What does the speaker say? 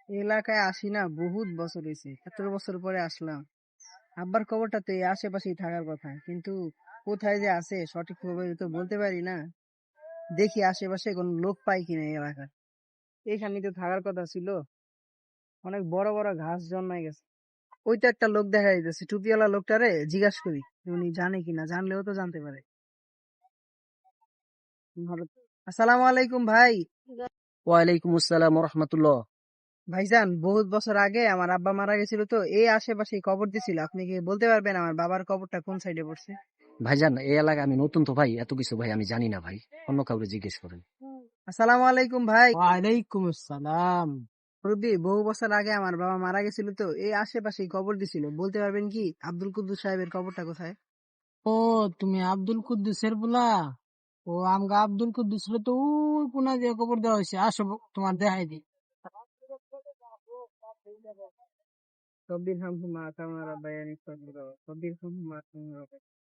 এই এলাকায় আসি না বহুত বছর হয়েছে, 17 বছর পরে আসলাম। আব্বার কবরটা তো এই আশেপাশেই থাকার কথা, কিন্তু কোথায় যে আছে সঠিক ভাবে তো বলতে পারি না। দেখি আশেপাশে কোন লোক পাই কিনা এই এলাকার। এইখানে তো থাকার কথা ছিল। অনেক বড় বড় ঘাস জন্মায় গেছে। ওই তো একটা লোক দেখা যাইতেছে, টুপিওয়ালা লোকটারে জিজ্ঞাসা করি উনি জানে কিনা, জানলেও তো জানতে পারে। আসসালামু আলাইকুম ভাই। ওয়ালাইকুম আসসালাম রহমতুল্লাহ। ভাইজান, বহুত বছর আগে আমার আব্বা মারা গেছিল, তো এই আশেপাশে কবর দিছিল। আপনি কি বলতে পারবেন আমার বাবার কবরটা কোন সাইডে পড়ছে? ভাইজান, এই এলাকায় আমি নতুন তো ভাই, এত কিছু ভাই আমি জানি না ভাই। অন্য কাউকে জিজ্ঞেস করেন। আসসালামু আলাইকুম ভাই। ওয়ালাইকুম আসসালাম। মুরব্বি, বহু বছর আগে আমার বাবা মারা গেছিল, তো এই আশেপাশে কবর দিছিল। বলতে পারবেন কি আব্দুল কুদ্দুস সাহেবের কবরটা কোথায়? ও, তুমি আব্দুল কুদ্দুসের বলা? ও, আমগা আব্দুল কুদ্দুসের তো ওই কোনা দিয়ে কবর দেওয়া হয়েছে। আসো, তোমার দেখাই দিই। রব্বির হামহুমা কামা রাব্বায়ানি সগীরা, রব্বির হামহুমা কামা রাব্বায়ানি